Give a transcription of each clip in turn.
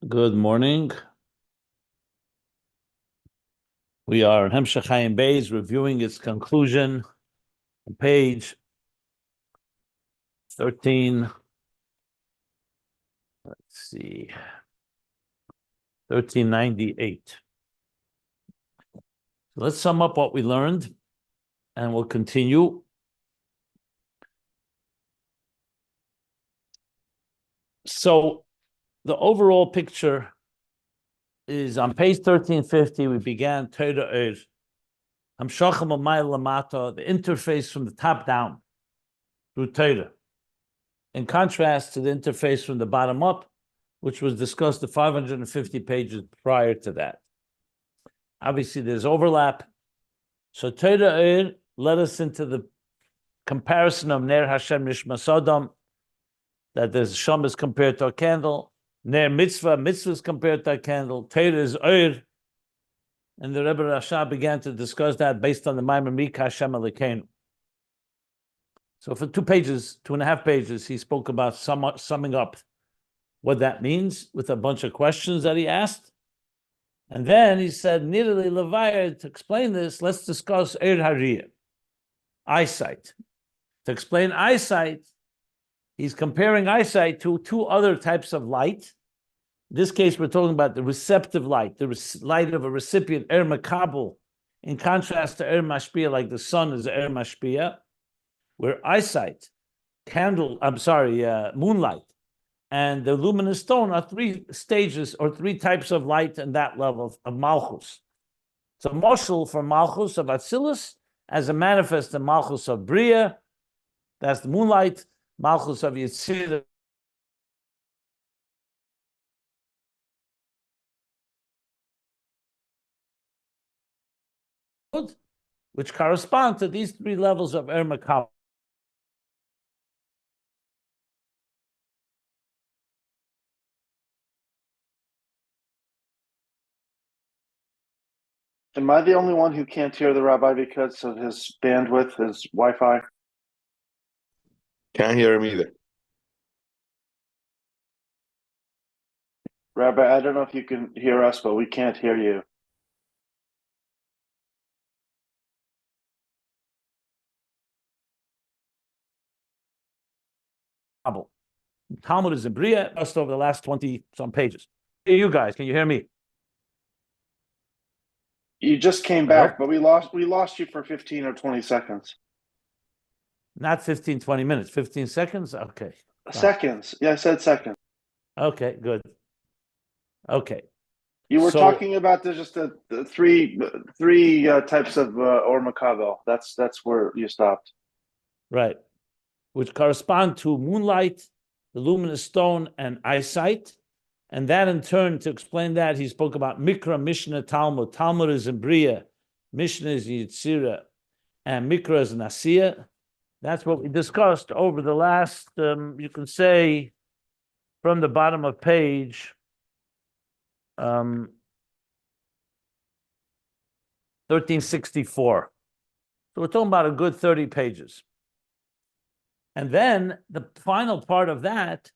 Good morning. We are in Ayin Beis reviewing its conclusion on page 13. Let's see, 1398. Let's sum up what we learned and we'll continue. So the overall picture is on page 1350. We began Torah Ohr Mekabel, the interface from the top down through Torah, in contrast to the interface from the bottom up, which was discussed the 550 pages prior to that. Obviously, there's overlap. So Torah Ohr led us into the comparison of Ner Hashem Nishmas Adam, that the Sham is compared to a candle. Ner Mitzvah, Mitzvah is compared to a candle. Torah is Ohr. And the Rebbe Rasha began to discuss that based on the Maimon Mika Hashem Elokeinu. So for 2.5 pages, he spoke about summing up what that means with a bunch of questions that he asked. And then he said, Nirali Levaya, to explain this, let's discuss Ohr Hariyah, eyesight. To explain eyesight, he's comparing eyesight to two other types of light. In this case, we're talking about the receptive light, the light of a recipient, Ohr Mekabel, in contrast to Ohr Mashpia, like the sun is Ohr Mashpia, where eyesight, moonlight, and the luminous stone are three stages or three types of light in that level of Malchus. So Moshel for Malchus of Atzilus as a manifest in Malchus of Bria, that's the moonlight, Malchus of Yitzir, which correspond to these three levels of Ohr Mekabel. Am I the only one who can't hear the rabbi because of his bandwidth, his Wi-Fi? Can't hear him either. Rabbi, I don't know if you can hear us, but we can't hear you. Talmud is in Bria, just over the last 20-some pages. Hey, you guys, can you hear me? You just came back, but we lost you for 15 or 20 seconds. Not 15, 20 minutes, 15 seconds? Okay. Seconds. Yeah, I said seconds. Okay, good. Okay. You were talking about just the three types of Ohr Mekabel. That's where you stopped. Right. Which correspond to moonlight, the luminous stone, and eyesight. And that in turn, to explain that, he spoke about Mikra, Mishnah, Talmud. Talmud is in Bria, Mishnah is in Yitzira, and Mikra is in Asiya. That's what we discussed over the last, you can say, from the bottom of page 1364. So we're talking about a good 30 pages. And then the final part of that,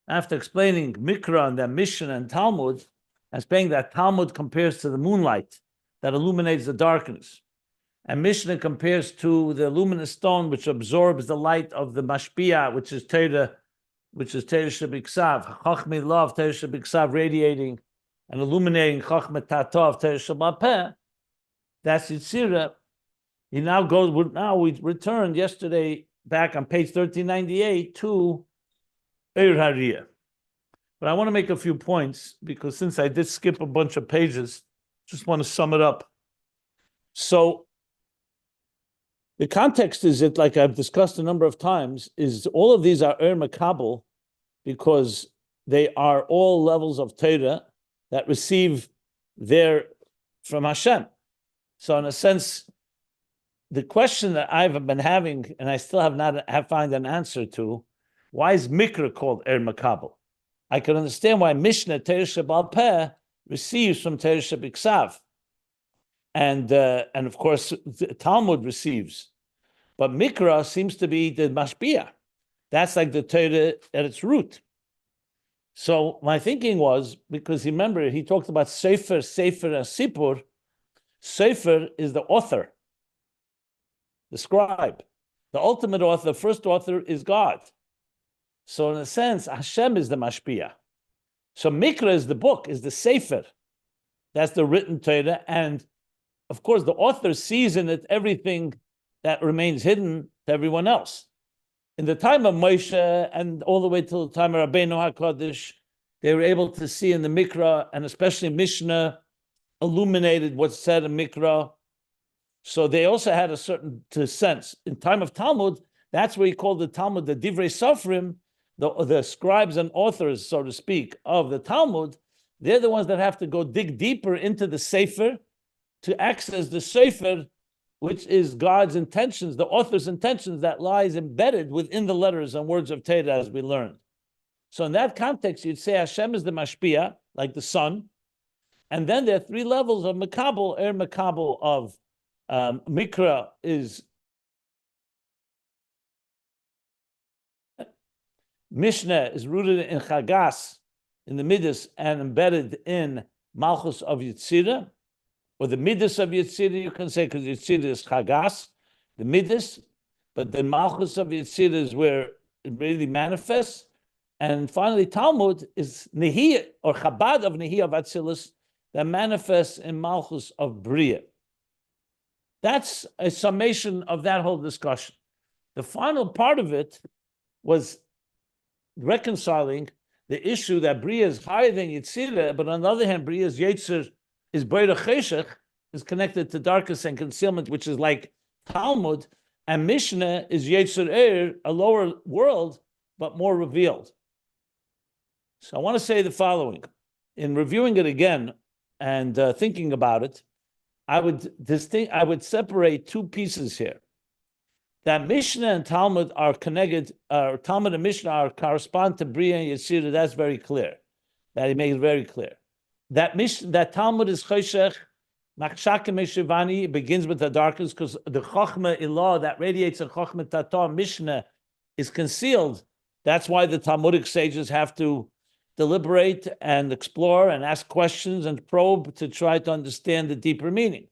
after explaining Mikra and then Mishnah and Talmud, explaining that Talmud compares to the moonlight that illuminates the darkness, and Mishnah compares to the luminous stone which absorbs the light of the Mashpia, which is Torah Shebiksav, Chochma love, Torah Shebiksav, radiating and illuminating Chochma Tatov, Torah Shebapeh. That's Yitzira. We returned yesterday back on page 1398 to Ohr Hariyah. But I want to make a few points because since I did skip a bunch of pages, just want to sum it up. So the context is that, like I've discussed a number of times, is all of these are Ohr Mekabel because they are all levels of Torah that receive from Hashem. So in a sense, the question that I've been having, and I still have not found an answer to, why is Mikra called Ohr Mekabel? I can understand why Mishnah, Torah Shebal Peh, receives from Torah Shebiksav. And of course, Talmud receives. But Mikra seems to be the Mashpia. That's like the Torah at its root. So my thinking was, because remember, he talked about Sefer, and Sipur. Sefer is the author, the scribe. The ultimate author, the first author is God. So in a sense, Hashem is the mashpia. So Mikra is the book, is the Sefer. That's the written Torah. And of course, the author sees in it everything that remains hidden to everyone else. In the time of Moshe and all the way till the time of Rabbeinu HaKadosh, they were able to see in the Mikra, and especially Mishnah, illuminated what's said in Mikra. So they also had a certain sense. In time of Talmud, that's where he called the Talmud the Divrei Sofrim, the scribes and authors, so to speak, of the Talmud. They're the ones that have to go dig deeper into the Sefer to access the Sefer, which is God's intentions, the author's intentions that lies embedded within the letters and words of Torah, as we learned. So in that context, you'd say Hashem is the mashpia, like the sun. And then there are three levels of Mekabel. Ohr Mekabel of Mikra is Mishnah is rooted in Chagas, in the Midas, and embedded in Malchus of Yetzirah, or the Midas of Yetzirah, you can say, because Yetzirah is Chagas, the Midas, but the Malchus of Yetzirah is where it really manifests. And finally, Talmud is Nehiyah, or Chabad of Nehiyah of Atzilus, that manifests in Malchus of Bria. That's a summation of that whole discussion. The final part of it was reconciling the issue that Bria is higher than Yetzirah, but on the other hand, Bria's Yetzer is Beira Cheshech, is connected to darkness and concealment, which is like Talmud, and Mishnah is Yetzer Er, a lower world, but more revealed. So I want to say the following. In reviewing it again and thinking about it, I would separate two pieces here. That Mishnah and Talmud are connected, Talmud and Mishnah correspond to Bria and Yetzirah, that's very clear. That he makes it very clear. That Talmud is Choshech, Machshakim Meshivani, begins with the darkness, because the Chochma Ilah that radiates in Chochma Tatah Mishnah is concealed. That's why the Talmudic sages have to deliberate and explore and ask questions and probe to try to understand the deeper meaning.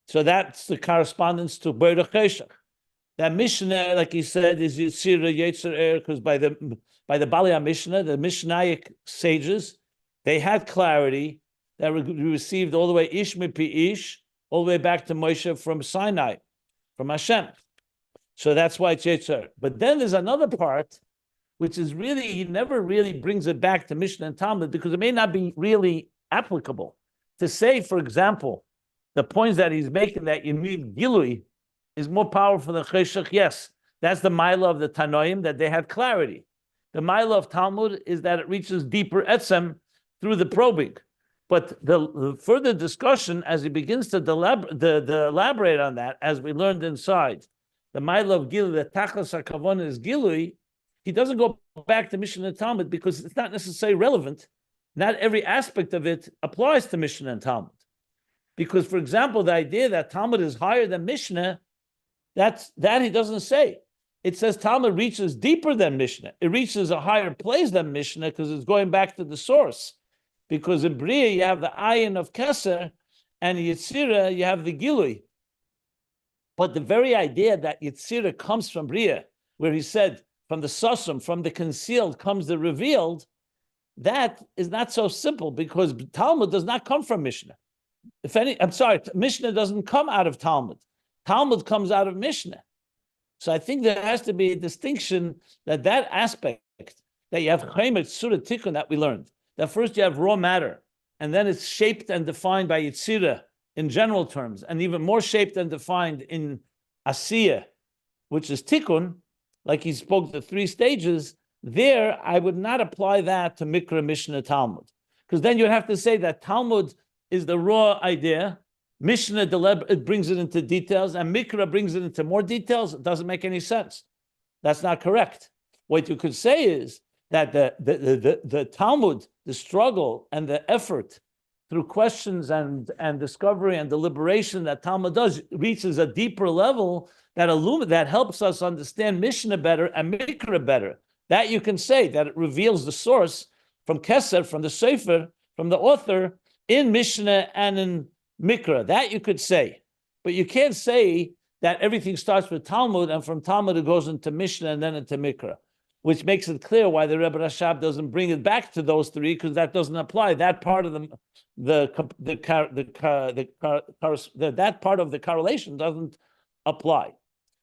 So that's the correspondence to Beira Cheshech. That Mishnah, like he said, is Yetzirah, Yetzer Er, because by the Bali HaMishnah, the Mishnaic sages, they had clarity that we received all the way Ish Mipi Ish, all the way back to Moshe from Sinai, from Hashem. So that's why it's Yetzer. But then there's another part, which is really, he never really brings it back to Mishnah and Talmud, because it may not be really applicable. To say, for example, the points that he's making, that you need Gilui, is more powerful than Cheshech. Yes, that's the Maila of the Tanoim, that they had clarity. The Maila of Talmud is that it reaches deeper etzem through the probing. But the further discussion, as he begins to elaborate on that, as we learned inside, the Maila of Gilui, the Tachlis HaKavon is Gilui, he doesn't go back to Mishnah and Talmud because it's not necessarily relevant. Not every aspect of it applies to Mishnah and Talmud. Because, for example, the idea that Talmud is higher than Mishnah, that he doesn't say. It says Talmud reaches deeper than Mishnah. It reaches a higher place than Mishnah because it's going back to the source. Because in Bria, you have the Ayin of Keser, and in Yetzirah, you have the Gilui. But the very idea that Yetzirah comes from Bria, where he said, from the Sosum, from the concealed comes the revealed, that is not so simple, because Talmud does not come from Mishnah. Mishnah doesn't come out of Talmud. Talmud comes out of Mishnah. So I think there has to be a distinction that aspect, that you have Chaymet Surah Tikkun that we learned, that first you have raw matter, and then it's shaped and defined by Yetzirah in general terms, and even more shaped and defined in Asiya, which is Tikkun, like he spoke the three stages. There, I would not apply that to Mikra, Mishnah, Talmud, because then you'd have to say that Talmud is the raw idea, Mishnah it brings it into details, and Mikra brings it into more details. It doesn't make any sense. That's not correct. What you could say is that the Talmud, the struggle and the effort through questions and discovery and deliberation that Talmud does reaches a deeper level that helps us understand Mishnah better and Mikra better. That you can say, that it reveals the source from Keser, from the Sefer, from the author, in Mishnah and in Mikra. That you could say. But you can't say that everything starts with Talmud, and from Talmud it goes into Mishnah and then into Mikra, which makes it clear why the Rebbe Rashab doesn't bring it back to those three, because that doesn't apply. That part of that part of the correlation doesn't apply.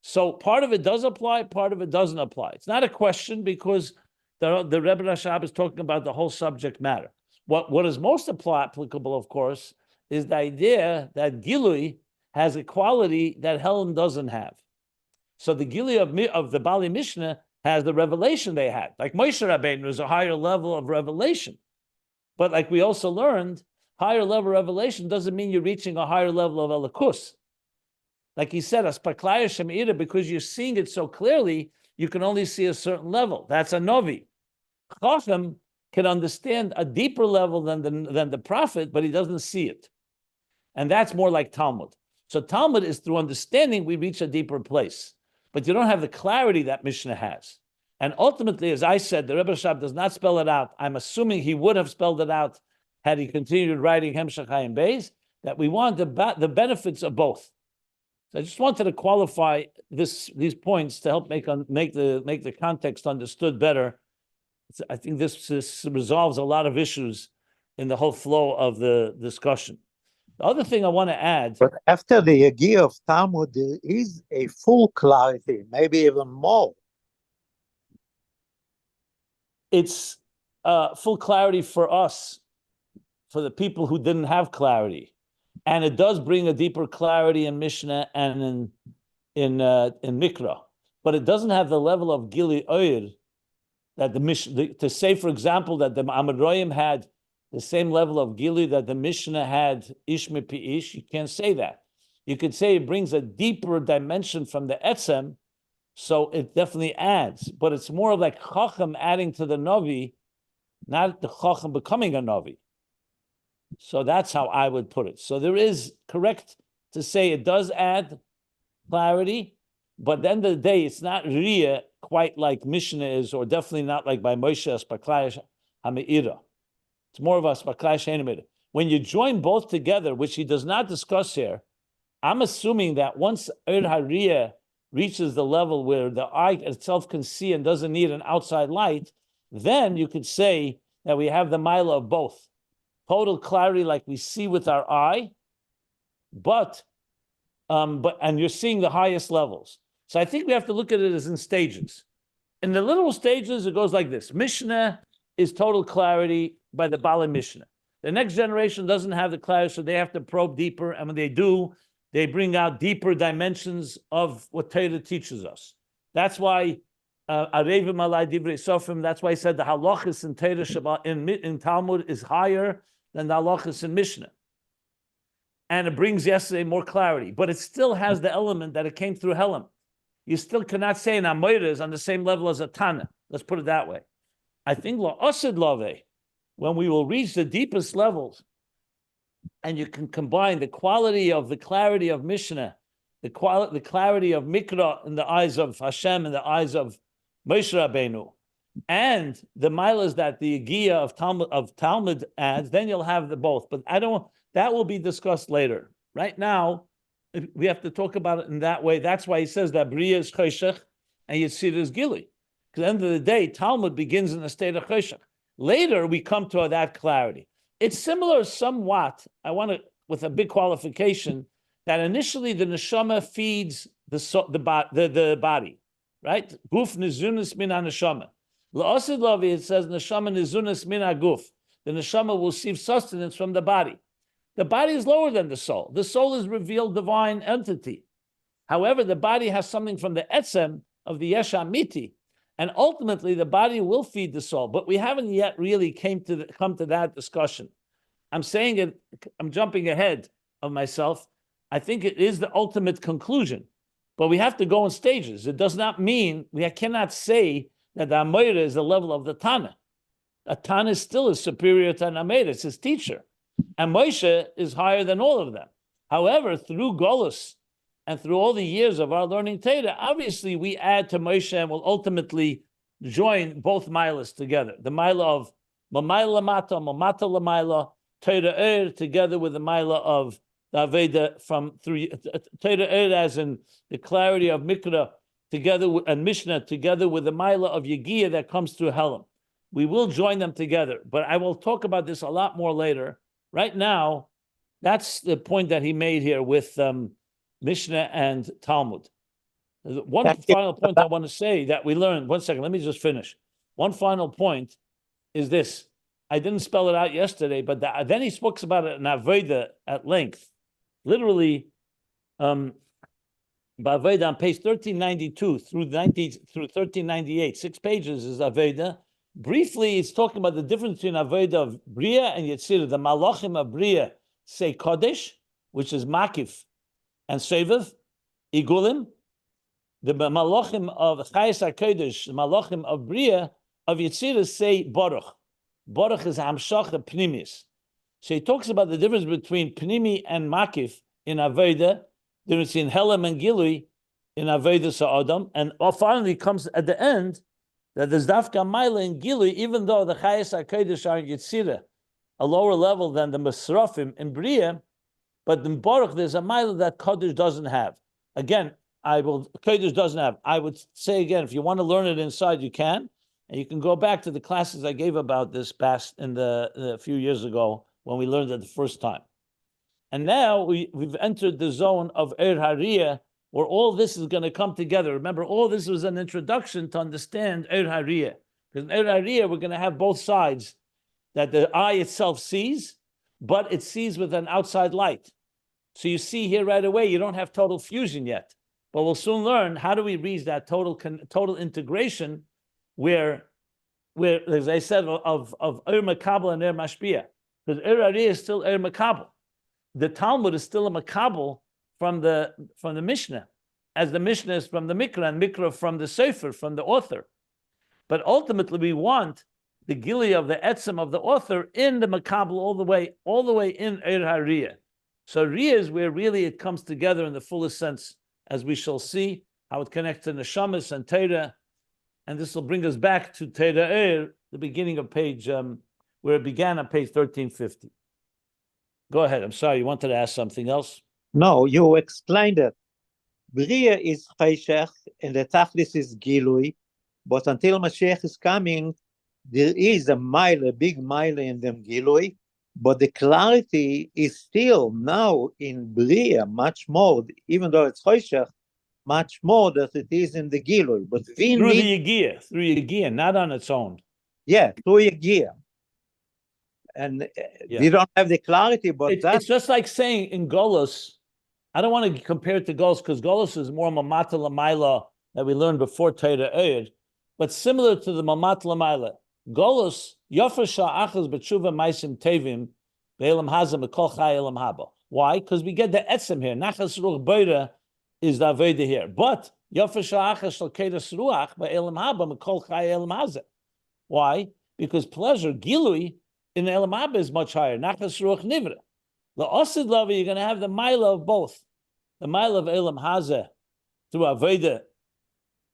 So part of it does apply, part of it doesn't apply. It's not a question, because the Rebbe Rashab is talking about the whole subject matter. What is most applicable, of course, is the idea that Gilui has a quality that Helm doesn't have. So the Gilui of the Bali Mishnah has the revelation they had. Like Moshe Rabbeinu is a higher level of revelation. But like we also learned, higher level revelation doesn't mean you're reaching a higher level of Elikus. Like he said, Aspaklaya Shem'ira, because you're seeing it so clearly, you can only see a certain level. That's a Novi. Chacham can understand a deeper level than the prophet, but he doesn't see it. And that's more like Talmud. So Talmud is through understanding we reach a deeper place. But you don't have the clarity that Mishnah has. And ultimately, as I said, the Rebbe Rashab does not spell it out. I'm assuming he would have spelled it out had he continued writing Hemshech Ayin Beis, that we want the benefits of both. So I just wanted to qualify these points to help make the context understood better. I think this resolves a lot of issues in the whole flow of the discussion. The other thing I want to add... But after the Yagi of Talmud, there is a full clarity, maybe even more. It's full clarity for us, for the people who didn't have clarity. And it does bring a deeper clarity in Mishnah and in Mikra. But it doesn't have the level of Gili Oyer that the Mishnah... To say, for example, that the Amoraim had the same level of Gili that the Mishnah had Ish Mipi Ish, you can't say that. You could say it brings a deeper dimension from the Etzem, so it definitely adds. But it's more of like Chacham adding to the Navi, not the Chacham becoming a Navi. So that's how I would put it. So there is correct to say it does add clarity, but at the end of the day, it's not Riyah quite like Mishnah is, or definitely not like by Moshe Aspaklaya HaMe'ira. It's more of a Aspaklaya She'ein. When you join both together, which he does not discuss here, I'm assuming that once Ohr HaRiyah reaches the level where the eye itself can see and doesn't need an outside light, then you could say that we have the mila of both. Total clarity like we see with our eye, but you're seeing the highest levels. So I think we have to look at it as in stages. In the literal stages, it goes like this. Mishnah is total clarity by the Bala Mishnah. The next generation doesn't have the clarity, so they have to probe deeper, and when they do, they bring out deeper dimensions of what Torah teaches us. That's why Arevim Alai Divrei Sofim, that's why he said the halachas in Torah Shabbat in Talmud is higher than the halachas in Mishnah. And it brings yesterday more clarity, but it still has the element that it came through Helam. You still cannot say an Amoira is on the same level as a Tana. Let's put it that way. I think La'asid Lave, when we will reach the deepest levels, and you can combine the quality of the clarity of Mishnah, the clarity of Mikra in the eyes of Hashem, in the eyes of Moshe Rabbeinu, and the milas that the Agiya of Talmud adds, then you'll have the both. But that will be discussed later. Right now, we have to talk about it in that way. That's why he says that Bria is Choshech and Yitzir is Gili. Because at the end of the day, Talmud begins in a state of Choshech. Later, we come to that clarity. It's similar somewhat, I want to, with a big qualification, that initially the neshama feeds the body, right? Guf nizunas min neshama. La'asid lavi, it says neshama nizunas min guf. The neshama will receive sustenance from the body. The body is lower than the soul. The soul is revealed divine entity. However, the body has something from the etzem of the yesh amiti, and ultimately the body will feed the soul. But we haven't yet really come to that discussion. I'm saying it. I'm jumping ahead of myself. I think it is the ultimate conclusion, but we have to go in stages. It does not mean we cannot say that the Amoira is the level of the Tana. A Tana still is superior to an Amoira. It's his teacher. And Moshe is higher than all of them. However, through Golus and through all the years of our learning Torah, obviously we add to Moshe and will ultimately join both milas together. The mila of Mamayla Mata, Mamata Lamaila, Torah together with the Maila of the Aveda from through Torah as in the clarity of Mikra together with, and Mishnah together with the Maila of Yegiya that comes through Helam. We will join them together, but I will talk about this a lot more later. Right now, that's the point that he made here with Mishnah and Talmud. One final point I want to say that we learned, one second, let me just finish. One final point is this. I didn't spell it out yesterday, but then he spoke about it in Aveda at length. Literally, Aveda on page 1392 through 1398, 6 pages is Aveda. Briefly, it's talking about the difference between Aveda of Bria and Yetzirah. The Malachim of Bria say Kodesh, which is Makif and Sevav, Igulim. The Malachim of Chayes HaKodesh, the Malachim of Bria, of Yetzirah say Baruch. Baruch is Hamshach Pnimis. So he talks about the difference between Pnimi and Makif in Aveda, the difference in Helam and Gilui in Aveda Sa'adam, and finally comes at the end that there's Dafka Maila and Gilui, even though the Chayes HaKodesh are in Yetzirah, a lower level than the Masrafim in Bria, but in Baruch there's a Maila that Kodesh doesn't have. Again, Kodesh doesn't have. I would say again, if you want to learn it inside, you can. And you can go back to the classes I gave about this past in the few years ago when we learned it the first time. And now we've entered the zone of Ohr Hariyah, where all this is going to come together. Remember, all this was an introduction to understand Ohr Hariyah. Because in Ohr Hariyah, we're going to have both sides that the eye itself sees, but it sees with an outside light. So you see here right away, you don't have total fusion yet. But we'll soon learn how do we reach that total integration where, as I said, of Ohr Mekabel and Ohr Mashpia. Because Ohr Hariyah is still Ohr Mekabel. The Talmud is still a Mekabel from the Mishnah, as the Mishnah is from the Mikra, and Mikra from the Sefer, from the author. But ultimately, we want the Gili of the Etzem of the author in the Mekabel all the way in Ohr Hariyah. So Riyah is where really it comes together in the fullest sense, as we shall see, how it connects to Neshamas and Torah. And this will bring us back to Torah, the beginning of page, where it began on page 1350. Go ahead. I'm sorry, you wanted to ask something else? No, you explained it. Bria is Chayshech and the Tachlis is Gilui, but until Mashiach is coming, there is a big mile in them Gilui, but the clarity is still now in Bria much more, even though it's Chayshech, much more than it is in the Gilui. But through the Yegiya, not on its own. Yeah, through Yegiya. And we don't have the clarity, but it's just like saying in Golos, I don't want to compare it to Golos because Golos is more Mamata Lamaila that we learned before Torah Eid, but similar to the Mamata Lamaila. Golos, Yofa Sha'achas B'tshuva Maisim Tevim, Be'elam Hazam Ekol Chai Elam Haba. Why? Because we get the Etzem here. Nachas Ruach Beira is the Aveda here. But Yofa Sha'achas Shal Kedas Ruach Be'elam Haba Ekol Chai Elam Hazam. Why? Because pleasure, Gilui, in the Elam Haba is much higher. Nachas Ruach Nivra. The Osid Lava, you're going to have the Maila of both. The Maila of Elam Hazeh through Aveda,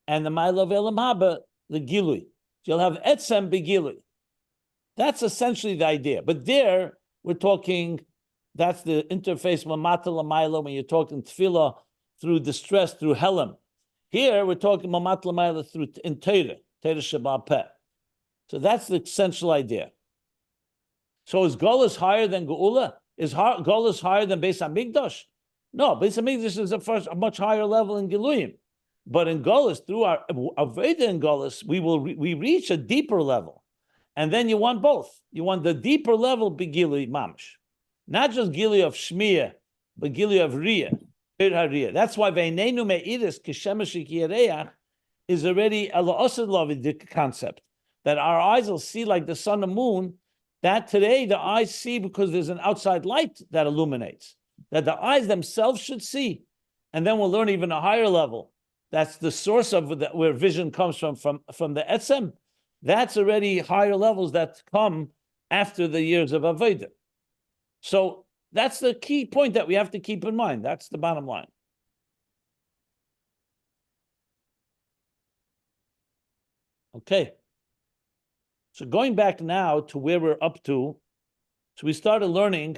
and the Maila of Elam Haba, the Gilui. You'll have Etzem Begilui. That's essentially the idea. But there, we're talking, that's the interface Mamata Lamaila when you're talking Tefillah through distress, through Helam. Here, we're talking Mamata Lamaila through in Torah Shabbat Peh. So that's the essential idea. So is Golas higher than Geula? Is Golas higher than Beis Hamikdash? No, Beis Hamikdash is a much higher level in Giluyim. But in Golas, through our Aveda in Golas, we reach a deeper level. And then you want both. You want the deeper level Begilui Mamish. Not just Gilui of Shmiya, but Gilui of Riyah. That's why Veinenu Me'iris Kishemeshik Yereach is already a La'osad concept. That our eyes will see like the sun and moon. That today the eyes see because there's an outside light that illuminates. That the eyes themselves should see. And then we'll learn even a higher level. That's the source of where vision comes from the Etzem. That's already higher levels that come after the years of Aveda. So that's the key point that we have to keep in mind. That's the bottom line. Okay. So going back now to where we're up to, so we started learning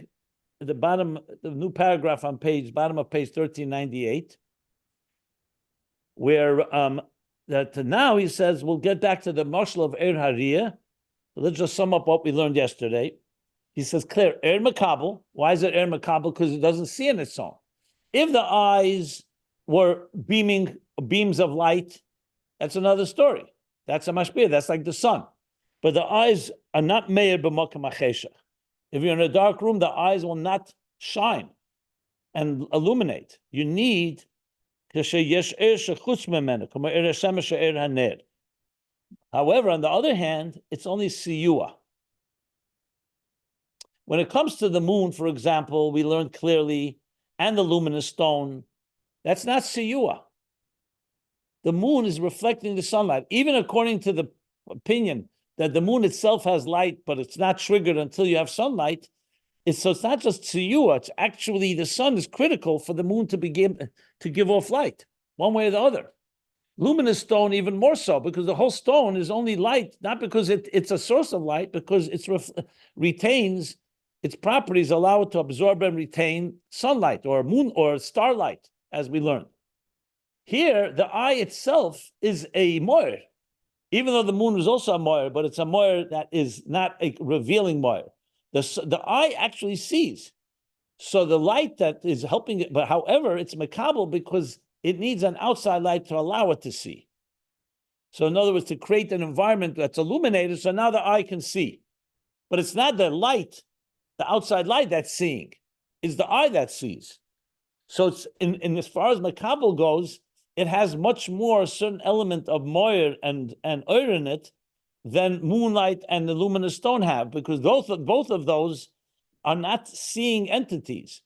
at the bottom, the new paragraph on bottom of page 1398, where that now he says we'll get back to the Malchus of Asiya. Let's just sum up what we learned yesterday. He says, clear, Ohr Mekabel. Why is it Ohr Mekabel? Because it doesn't see in its own. If the eyes were beams of light, that's another story. That's a mashpia. That's like the sun. But the eyes are not meir b'makom hacheshech. If you're in a dark room, the eyes will not shine and illuminate. You need however, on the other hand, it's only Siyuah. When it comes to the moon, for example, we learned clearly, and the luminous stone, that's not Siyuah. The moon is reflecting the sunlight. Even according to the opinion that the moon itself has light, but it's not triggered until you have sunlight, so it's not just Siyuah, it's actually the sun is critical for the moon to begin to give off light, one way or the other. Luminous stone even more so, because the whole stone is only light, not because it's a source of light, because it retains its properties, allow it to absorb and retain sunlight or moon or starlight, as we learned. Here, the eye itself is a moir, even though the moon is also a moir, but it's a moir that is not a revealing moir. The eye actually sees. So the light that is helping it, but however, it's Mekabel because it needs an outside light to allow it to see. So in other words, to create an environment that's illuminated, so now the eye can see. But it's not the light, the outside light that's seeing. It's the eye that sees. So it's in as far as Mekabel goes, it has much more a certain element of moir and oir in it than moonlight and the luminous stone have, because both of those are not seeing entities.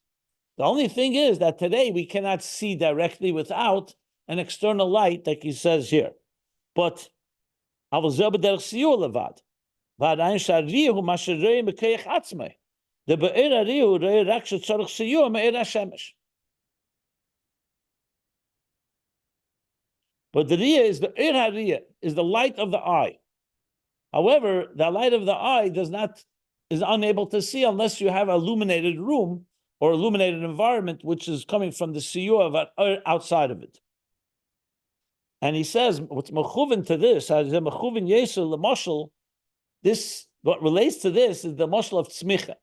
The only thing is that today we cannot see directly without an external light, like he says here. But but the riyah is the Ohr is the light of the eye. However, the light of the eye is unable to see unless you have an illuminated room or illuminated environment, which is coming from the Siyuah outside of it. And he says, what's mechuven to this, what relates to this is the mashal of tzmicha.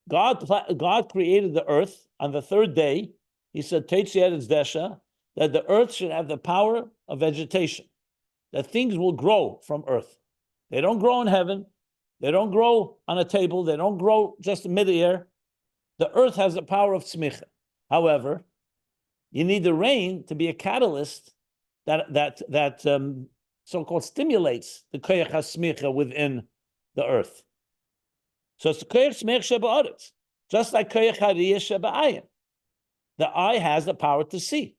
God created the earth on the third day. He said, that the earth should have the power of vegetation, that things will grow from earth. They don't grow in heaven. They don't grow on a table. They don't grow just in midair. The earth has the power of tzmicha. However, you need the rain to be a catalyst that so-called stimulates the koyach hasmicha within the earth. So it's the koyach smicha sheba'aretz, just like koyach hariyah sheba'ayin. The eye has the power to see,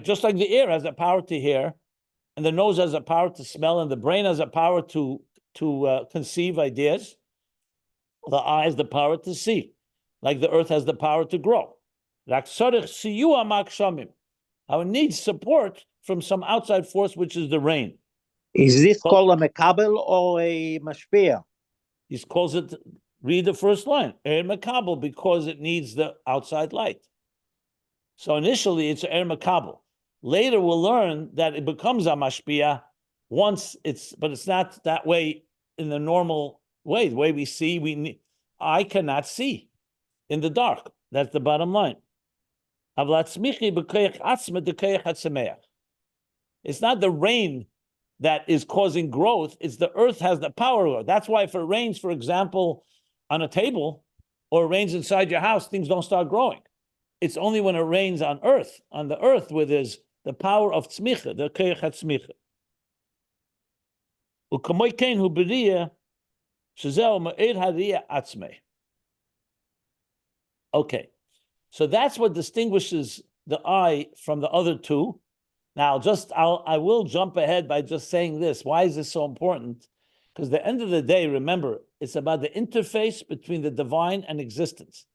just like the ear has the power to hear, and the nose has the power to smell, and the brain has the power to conceive ideas. The eye has the power to see, like the earth has the power to grow. Our needs support from some outside force, which is the rain. Is this called a Mekabel or a Mashpia? He calls it, read the first line, Ohr Mekabel, because it needs the outside light. So initially it's Ohr Mekabel. Later we'll learn that it becomes a Mashpia but it's not that way in the normal way. The way we see, I cannot see in the dark. That's the bottom line. It's not the rain that is causing growth, it's the earth has the power. That's why if it rains, for example, on a table, or it rains inside your house, things don't start growing. It's only when it rains on the earth, where there's the power of tzmicha, the koyach hatzmicha. Okay. So that's what distinguishes the eye from the other two. Now, I will jump ahead by just saying this. Why is this so important? Because at the end of the day, remember, it's about the interface between the divine and existence.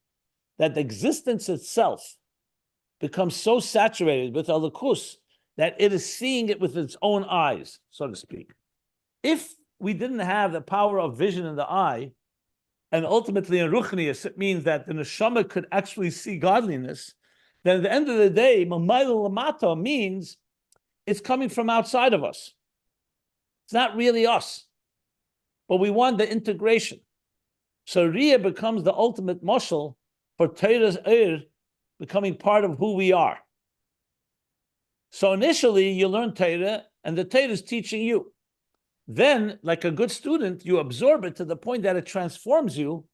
That the existence itself becomes so saturated with alakus that it is seeing it with its own eyes, so to speak. If we didn't have the power of vision in the eye, and ultimately in Ruchnius, it means that the neshama could actually see godliness, then at the end of the day, Mamayla Lamata means it's coming from outside of us. It's not really us, but we want the integration. So Riyah becomes the ultimate mashal for Torah's Ohr becoming part of who we are. So initially, you learn Torah, and the Torah is teaching you. Then, like a good student, you absorb it to the point that it transforms you,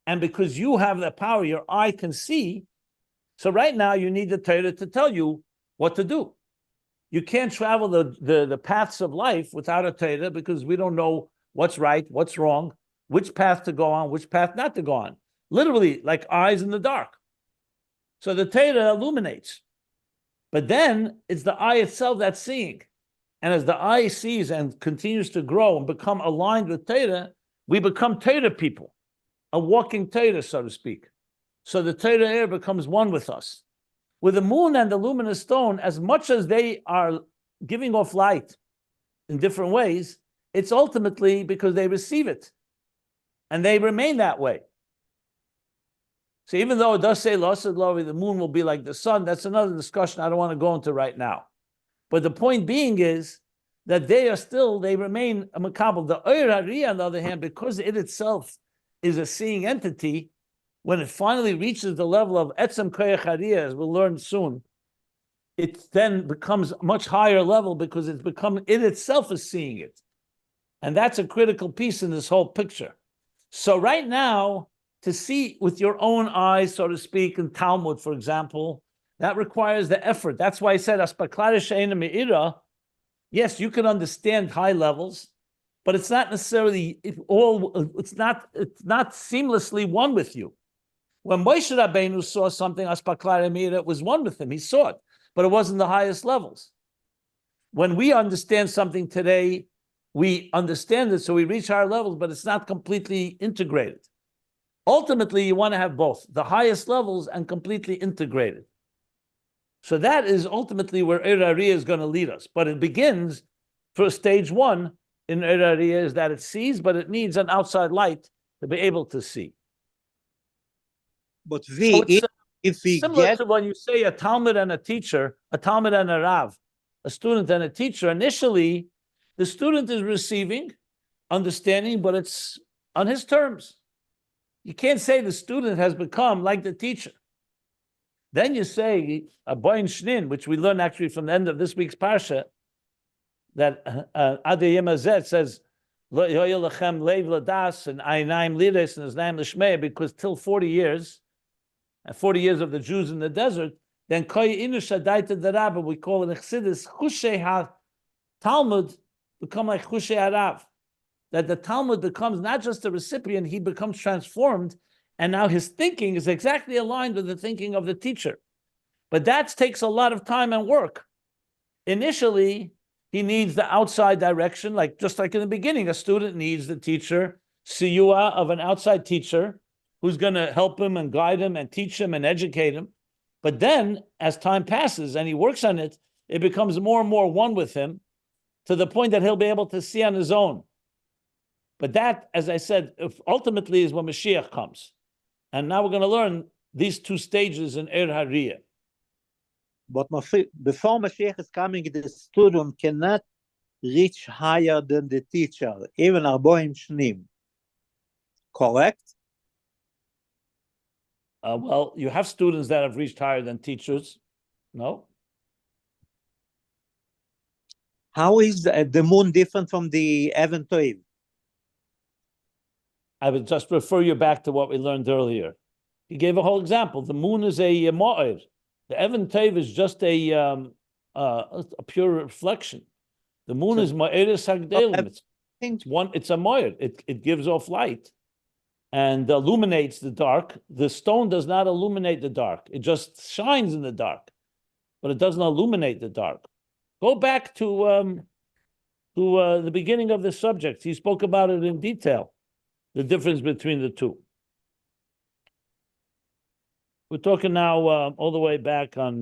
and because you have the power, your eye can see. So right now, you need the Torah to tell you what to do. You can't travel the paths of life without a Torah because we don't know what's right, what's wrong, which path to go on, which path not to go on. Literally, like eyes in the dark. So the Torah illuminates. But then it's the eye itself that's seeing. And as the eye sees and continues to grow and become aligned with Torah, we become Torah people, a walking Torah, so to speak. So the Torah air becomes one with us. With the moon and the luminous stone, as much as they are giving off light in different ways, it's ultimately because they receive it. And they remain that way. So even though it does say, the moon will be like the sun, that's another discussion I don't want to go into right now. But the point being is that they remain a Mekabel. The Ohr Hariyah, on the other hand, because it itself is a seeing entity, when it finally reaches the level of Etzem Koyach Hariyah, as we'll learn soon, it then becomes a much higher level because it itself is seeing it. And that's a critical piece in this whole picture. So right now, to see with your own eyes, so to speak, in Talmud, for example, that requires the effort. That's why I said, yes, you can understand high levels, but it's not necessarily it's not seamlessly one with you. When Moshe Rabbeinu saw something, it was one with him. He saw it, but it wasn't the highest levels. When we understand something today, we understand it, so we reach higher levels, but it's not completely integrated. Ultimately, you want to have both, the highest levels and completely integrated. So that is ultimately where Ohr Hariyah is going to lead us. But it begins for stage one in Ohr Hariyah is that it sees, but it needs an outside light to be able to see. But So if we similar get to when you say a Talmud and a teacher, a Talmud and a Rav, a student and a teacher, initially, the student is receiving, understanding, but it's on his terms. You can't say the student has become like the teacher. Then you say a Boyin Shnin, which we learn actually from the end of this week's parsha, that Adei Yemazet says, Lo yoyel lechem leiv ladas and ayinayim lides and aznayim lishmei, because till 40 years, and 40 years of the Jews in the desert, then koy inu shadaita the Rabba, we call it Chassidus, Chushei ha-Talmud, become like Chushei harav. That the Talmud becomes not just a recipient, he becomes transformed, and now his thinking is exactly aligned with the thinking of the teacher. But that takes a lot of time and work. Initially, he needs the outside direction, just like in the beginning, a student needs the teacher, Siyuah of an outside teacher, who's going to help him and guide him and teach him and educate him. But then, as time passes and he works on it, it becomes more and more one with him, to the point that he'll be able to see on his own. But that, as I said, ultimately is when Mashiach comes. And now we're going to learn these two stages in Ohr Hariyah. But before Mashiach is coming, the student cannot reach higher than the teacher, even Arboim Shnim. Correct? Well, you have students that have reached higher than teachers. No? How is the moon different from the Even Toiv? I would just refer you back to what we learned earlier. He gave a whole example. The moon is a ma'ir. The Even Toiv is just a pure reflection. The moon is ma'iris hagdelim. It's a ma'ir. It gives off light and illuminates the dark. The stone does not illuminate the dark. It just shines in the dark, but it doesn't illuminate the dark. Go back to the beginning of the subject. He spoke about it in detail, the difference between the two. We're talking now all the way back on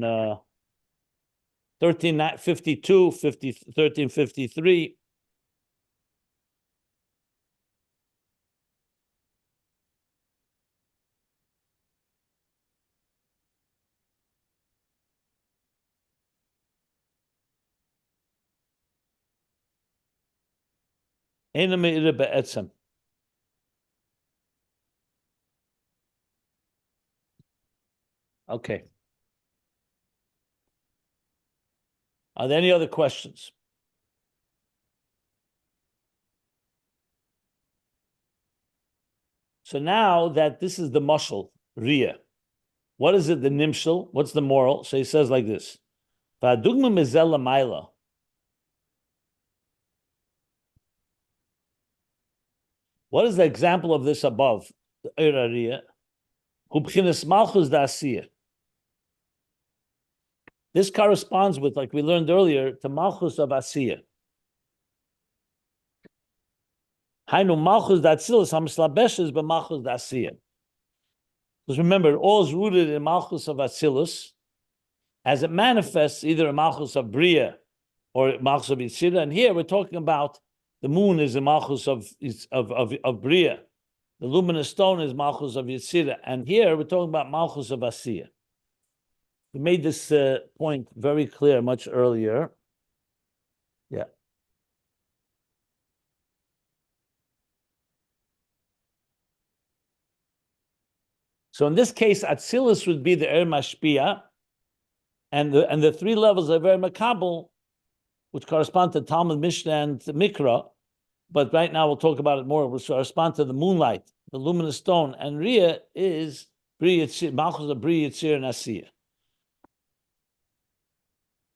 1352, 1353. Eina me'ira be'etzem. Okay. Are there any other questions? So now that this is the mashal, Riyah, what is it, the nimshal? What's the moral? So he says like this. V'adugma mezel la'mayla. What is the example of this above? The Ohr Riyah. Hu b'chinas Malchus of Asiya. This corresponds with, like we learned earlier, to Malchus of Asiya. Hainu Malchus d'Atzilus hamislabeshes b'Malchus d'Asiya. Because remember, all is rooted in Malchus of Atzilus, as it manifests either in Malchus of Bria or Malchus of Yetzirah. And here we're talking about the moon is in Malchus of Bria. The luminous stone is Malchus of Yetzirah. And here we're talking about Malchus of Asiya. We made this point very clear much earlier. Yeah. So in this case, Atzilus would be the Ohr Mashpia, and the three levels of Ohr Mekabel, which correspond to Talmud, Mishnah, and Mikra. But right now we'll talk about it more, which correspond to the moonlight, the luminous stone, and Riyah is Malchus of Bria, Yetzirah, and Asiya.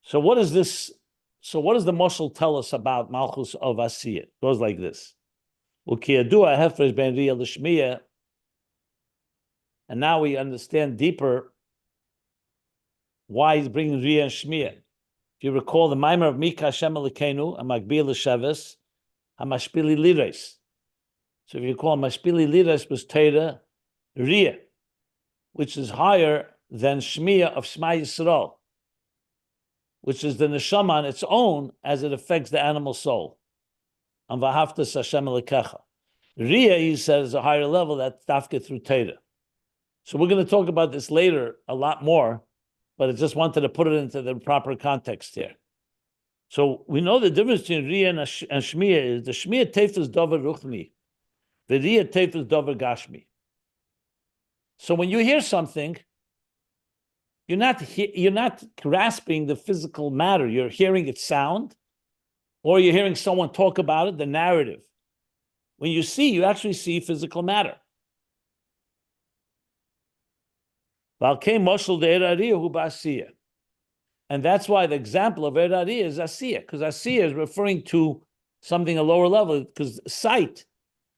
So what is this? So what does the Moshel tell us about Malchus of Asiya? It goes like this. And now we understand deeper why he's bringing Riyah and Shmiya. If you recall the Maimer of Mika Hashem Elokeinu, a Magbil L'Sheves, a Mashpili Lires. So if you recall, Mashpili Lires was Teira Riyah, which is higher than Shmiya of Shema Yisrael, which is the neshama on its own as it affects the animal soul. And V'ahavtas Hashem Elokecha. Riyah, he says, is a higher level that's dafka through Teira. So we're going to talk about this later a lot more, but I just wanted to put it into the proper context here. So we know the difference between Riyah and Shmiya is the Shmiya tefes dover ruchni, the Riyah tefes dover gashmi. So when you hear something, you're not grasping the physical matter. You're hearing its sound, or you're hearing someone talk about it, the narrative. When you see, you actually see physical matter. And that's why the example of Ohr Riyah is Asiya, because Asiya is referring to something a lower level, because sight,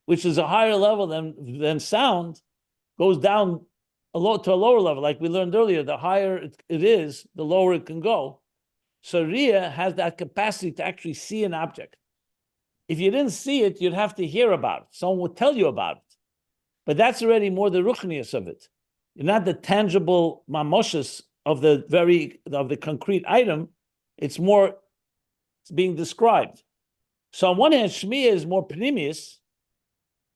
which is a higher level than sound, goes down to a lower level. Like we learned earlier, the higher it is, the lower it can go. So Riyah has that capacity to actually see an object. If you didn't see it, you'd have to hear about it. Someone would tell you about it. But that's already more the ruchnius of it. You're not the tangible mamoshes of the concrete item. It's being described. So on one hand, Shmiya is more pnimius,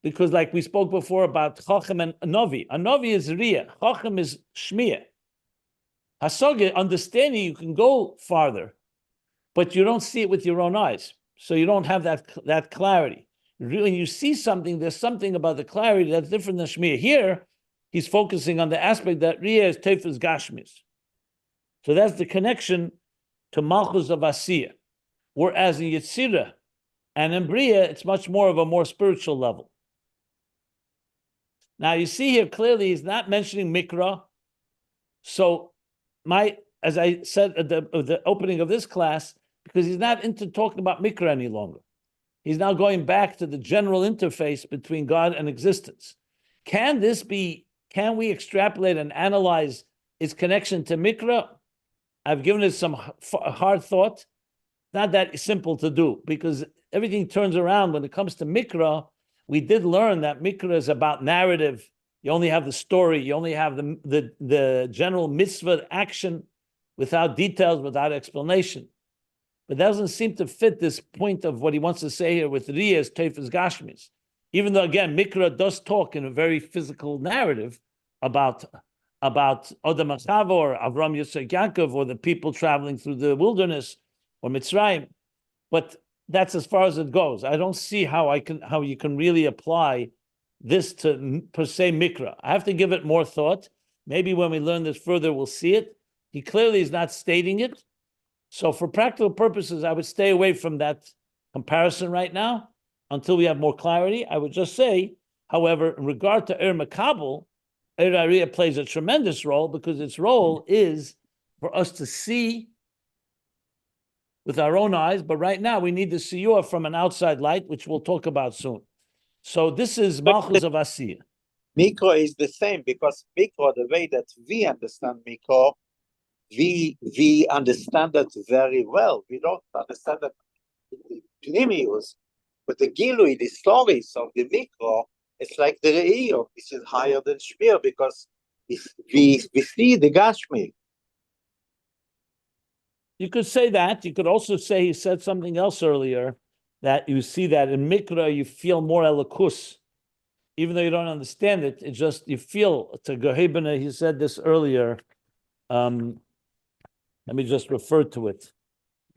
because like we spoke before about Chochma and Novi. A Novi is Riyah. Chochma is Shmiya. Hasoga, understanding, you can go farther, but you don't see it with your own eyes. So you don't have that clarity. When you see something, there's something about the clarity that's different than Shmiya. Here, he's focusing on the aspect that Riyah is Tefes Gashmis. So that's the connection to Malchus of Asiya. Whereas in Yetzirah and in Bria, it's much more of a more spiritual level. Now you see here clearly he's not mentioning Mikra. So as I said at the opening of this class, because he's not into talking about Mikra any longer. He's now going back to the general interface between God and existence. Can we extrapolate and analyze its connection to Mikra? I've given it some hard thought. Not that simple to do, because everything turns around when it comes to Mikra. We did learn that Mikra is about narrative. You only have the story. You only have the general mitzvah action without details, without explanation. But that doesn't seem to fit this point of what he wants to say here with Riyah's Tefes Gashmis. Even though, again, Mikra does talk in a very physical narrative about Ohr Mekabel or Avram Yitzchak Yaakov or the people traveling through the wilderness or Mitzrayim. But that's as far as it goes. I don't see how you can really apply this to per se mikra. I have to give it more thought. Maybe when we learn this further, we'll see it. He clearly is not stating it. So for practical purposes, I would stay away from that comparison right now until we have more clarity. I would just say, however, in regard to Ohr Mekabel, Ohr Ariya plays a tremendous role because its role is for us to see with our own eyes, but right now we need the Siyuah from an outside light, which we'll talk about soon. So this is Malchus of Asiya. Micro is the same because micro, the way that we understand micro, we understand that very well. We don't understand that Plinius, but the Gilui, the stories of the micro, it's like the Re'iyah, which is higher than Shmir because we see the Gashmi. You could say that. You could also say he said something else earlier, that you see that in Mikra you feel more elikus. Even though you don't understand it, it's just you feel to Gehebene, he said this earlier. Let me just refer to it.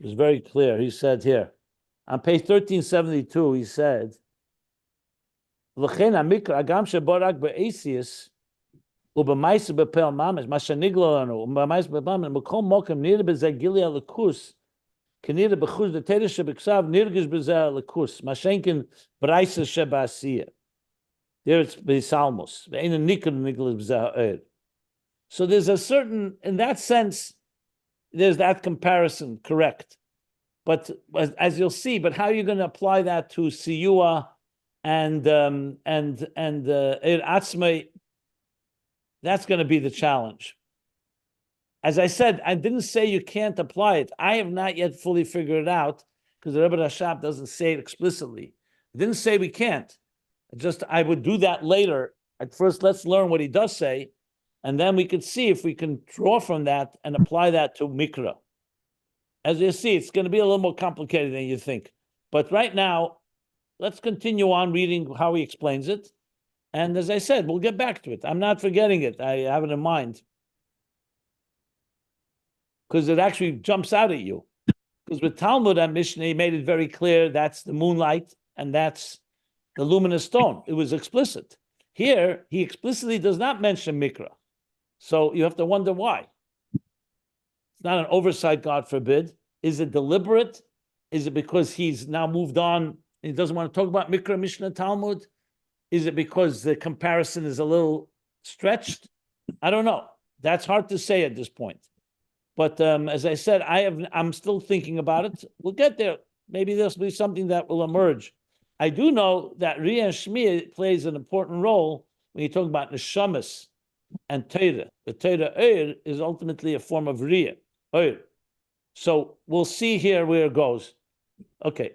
It was very clear. He said here, on page 1372, he said, L'chein ha-mikra agam sheborak be'esius ובמייס בפעל ממש, מה שנגלה לנו, ובמייס בפעל ממש, בכל מוקם נראה בזה גילי הלכוס, כנראה בחוץ דתרא שבכסב נרגש בזה הלכוס, מה שאין כן ברייסה שבעשייה. There it's בסלמוס, ואין הניקר נגלה בזה האור. So there's a certain, in that sense, there's that comparison, correct. But as you'll see, but how are you going to apply that to Siyuah and Atzmei? That's going to be the challenge. As I said, I didn't say you can't apply it. I have not yet fully figured it out because the Rebbe Rashab doesn't say it explicitly. I didn't say we can't. I would do that later. At first, let's learn what he does say, and then we could see if we can draw from that and apply that to Mikra. As you see, it's going to be a little more complicated than you think. But right now, let's continue on reading how he explains it. And as I said, we'll get back to it. I'm not forgetting it. I have it in mind. Because it actually jumps out at you. Because with Talmud and Mishnah, he made it very clear that's the moonlight and that's the luminous stone. It was explicit. Here, he explicitly does not mention Mikra. So you have to wonder why. It's not an oversight, God forbid. Is it deliberate? Is it because he's now moved on and he doesn't want to talk about Mikra, Mishnah, Talmud? Is it because the comparison is a little stretched? I don't know. That's hard to say at this point. But as I said, I'm still thinking about it. We'll get there. Maybe there'll be something that will emerge. I do know that Riyah and Shmir plays an important role when you talk about Neshamas and Torah. The Torah Ohr is ultimately a form of Riyah. Ohr. So we'll see here where it goes. Okay.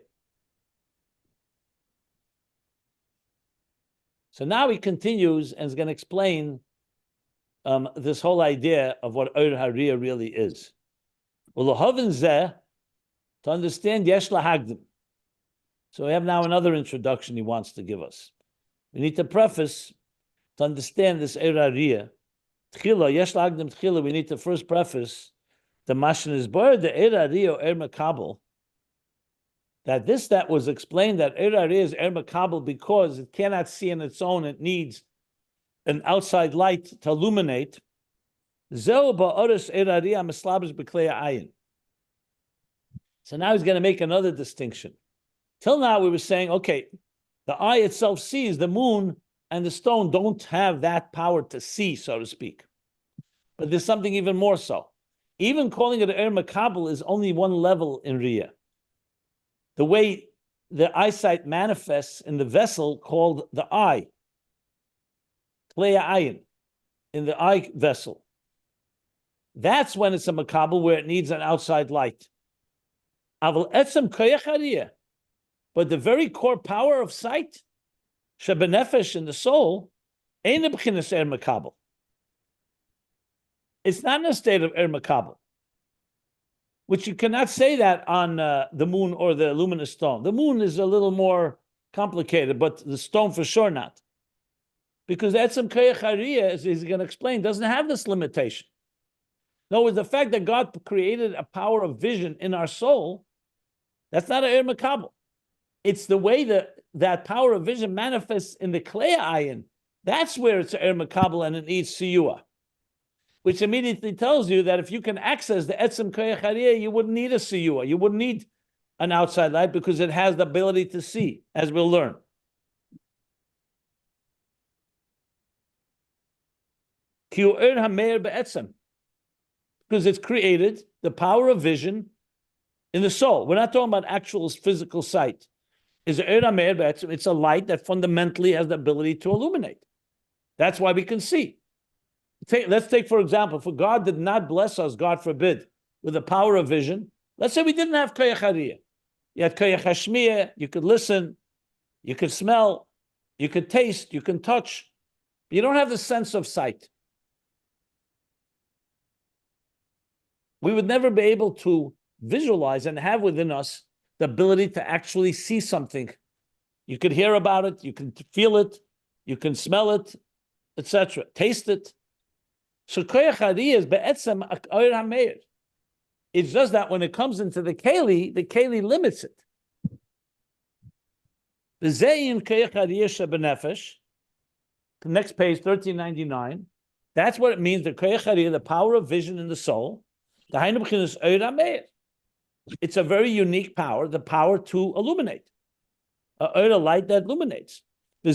So now he continues and is going to explain this whole idea of what Ohr HaRiyah really is. To understand Yesh Lahagdim. So we have now another introduction he wants to give us. We need to preface to understand this Ohr HaRiyah. Tchila, Yesh Lahagdim Tchila, we need to first preface the Mashin is Bar, the Ohr HaRiyah, Ohr Mekabel. That was explained that Ohr HaRiyah is Ohr Mekabel because it cannot see on its own. It needs an outside light to illuminate. So now he's going to make another distinction. Till now we were saying, okay, the eye itself sees, the moon and the stone don't have that power to see, so to speak. But there's something even more so. Even calling it Ohr Mekabel is only one level in Riyah. The way the eyesight manifests in the vessel called the eye, Kleya Ayin, in the eye vessel. That's when it's a Mekabel where it needs an outside light. But the very core power of sight, Shebenefesh in the soul, ain't a b'chinas Ohr Mekabel. It's not in a state of Ohr Mekabel, which you cannot say that on the moon or the luminous stone. The moon is a little more complicated, but the stone for sure not. Because Etzem Koyach HaRiyah, as he's going to explain, doesn't have this limitation. In other words, the fact that God created a power of vision in our soul That's not an Ohr Mekabel. It's the way that power of vision manifests in the Klei Ayin. That's where it's an Ohr Mekabel and it needs Siyuah, which immediately tells you that if you can access the Etzem Koyach Hariyah, you wouldn't need a Siyuah. You wouldn't need an outside light because it has the ability to see, as we'll learn. Because it's created the power of vision in the soul. We're not talking about actual physical sight. It's a light that fundamentally has the ability to illuminate. That's why we can see. Let's take, for example, if God did not bless us, God forbid, with the power of vision, let's say we didn't have Koyach Hariyah. You had Koyach Hashmiyah, you could listen, you could smell, you could taste, you can touch. But you don't have the sense of sight. We would never be able to visualize and have within us the ability to actually see something. You could hear about it, you can feel it, you can smell it, etc., taste it. So Koyach Hariyah is be'etzem Ohr HaMeir. It's just that when it comes into the keli limits it. The Zayin Koyach Hariyah shebenefesh, the next page, 1399, that's what it means, the Koyach Hariyah, the power of vision in the soul. The Hainu B'chinas Ohr HaMeir. It's a very unique power, the power to illuminate. A light that illuminates. So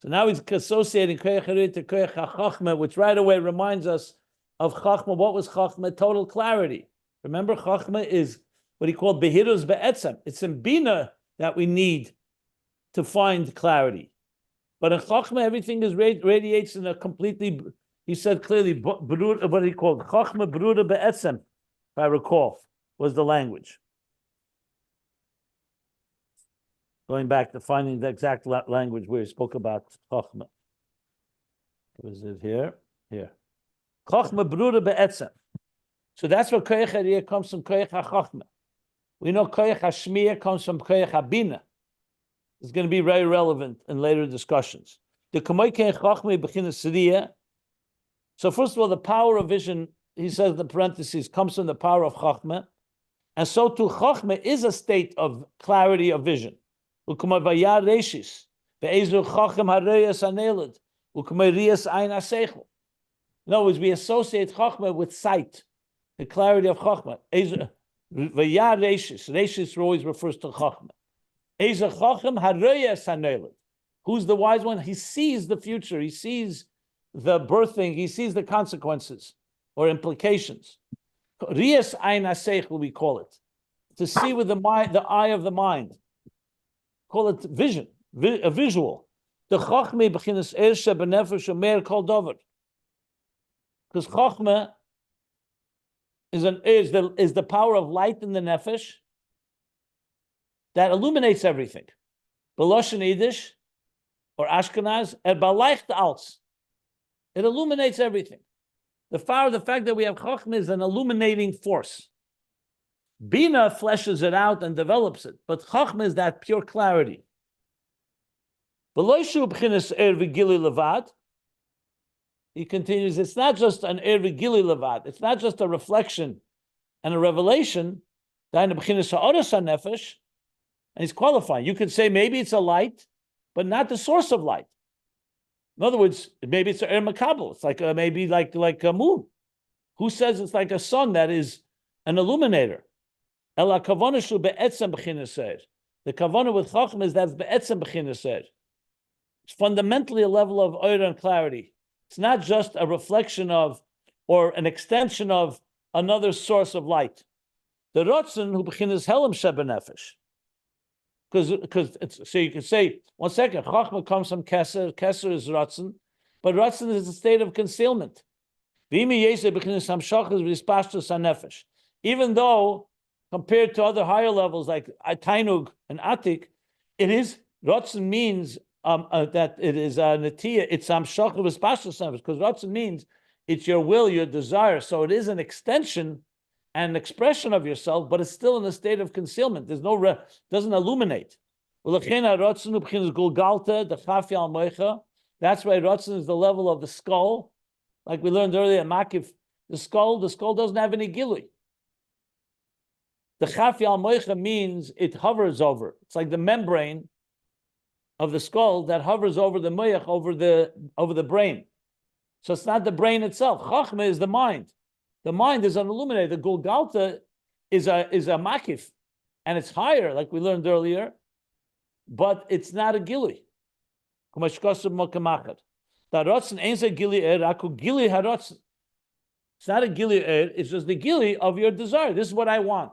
now he's associating Koyach Hariyah to Koyach HaChochma, which right away reminds us of Chochma. What was Chochma? Total clarity. Remember, Chochma is what he called Behirus Be'etzem. It's in Bina that we need to find clarity. But in Chochma, everything is radiates in a completely, he said clearly, what he called Chochma Beruda Be'etzem, if I recall, was the language. Going back to finding the exact language where he spoke about Chochma. Was it here? Here. Chochma Beruda Be'etzem. So that's where Koyach Hariyah comes from, Koyach HaChochma. We know Koyach HaShmiyah comes from Koyach HaBina. It's going to be very relevant in later discussions. The Kamoi Koyach Chochma B'chinas Siyuah. So first of all, the power of vision, he says in the parentheses, comes from the power of Chochma. And so too, Chochma is a state of clarity of vision. In other words, we associate Chochma with sight, the clarity of Chochma. Reshis always refers to Chochma. Who's the wise one? He sees the future. He sees the birthing. He sees the consequences or implications. Rias Ayin HaSeichel, we call it. To see with the mind, the eye of the mind. Call it vision, a visual. The Chochma b'chinas ershe b'nefesh u'meir kol dover. Because Chochma is the power of light in the nefesh that illuminates everything. B'loshen Yiddish or Ashkenaz, b'leicht alts. It illuminates everything. The fact that we have Chochma is an illuminating force. Bina fleshes it out and develops it, but Chochma is that pure clarity. He continues, it's not just an Ohr Gili Levad, it's not just a reflection and a revelation, and he's qualifying. You could say maybe it's a light, but not the source of light. In other words, maybe it's an Ohr Mekabel. It's like maybe like a moon. Who says it's like a sun that is an illuminator? The kavanah with Chochma is that's be'etzem b'chinas Ohr. It's fundamentally a level of Ohr and clarity. It's not just a reflection of or an extension of another source of light. The rotzen who b'chinas helem shebenefesh. Because so you can say, one second, Chochma comes from Keser. Keser is rotzen, but rotzen is a state of concealment. Even though compared to other higher levels like Tainug and Atik, it is Rotzen means that it is Natiya. It's Hamshach v'Spashtus Nefesh, because Rotzen means it's your will, your desire. So it is an extension and an expression of yourself, but it's still in a state of concealment. There's no doesn't illuminate. That's why Rotzen is the level of the skull, like we learned earlier. Makif, the skull doesn't have any gilui. The chafi al moicha means it hovers over. It's like the membrane of the skull that hovers over the moich, over the brain. So it's not the brain itself. Chochma is the mind. The mind is unilluminated. The Gulgalta is a makif, and it's higher, like we learned earlier, but it's not a gili. It's not a gili, it's just the gili of your desire. This is what I want.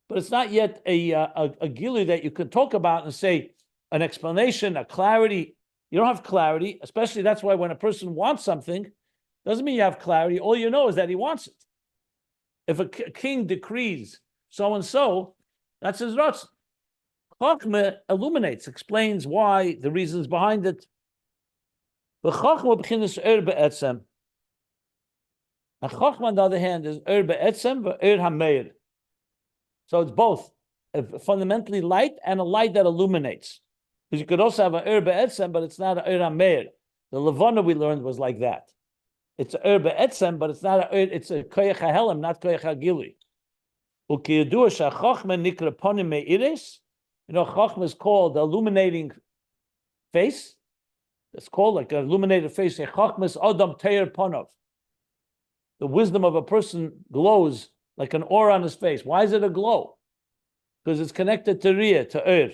But it's not yet a gili that you can talk about and say an explanation, a clarity. You don't have clarity, especially that's why when a person wants something, doesn't mean you have clarity. All you know is that he wants it. If a king decrees so and so, that's his ratzon. Chochma illuminates, explains why, the reasons behind it. The Chochma b'chinas Ohr be'etzem. And Chochma, on the other hand, is Ohr be'etzem v'Ohr hameir. So it's both a fundamentally light and a light that illuminates. Because you could also have an Ohr be'etzem, but it's not an Ohr hameir. The Levana we learned was like that. It's an Ohr be'etzem, but it's not a Ohr, it's a koyach hahelem, not koyach hagili. Ukiyadua sha'chochma nikra ponim me'iris. You know, Chochma is called the illuminating face. It's called like an illuminated face. Chochma is Adam Teir Ponov. The wisdom of a person glows like an aura on his face. Why is it a glow? Because it's connected to Riyah, to Ohr.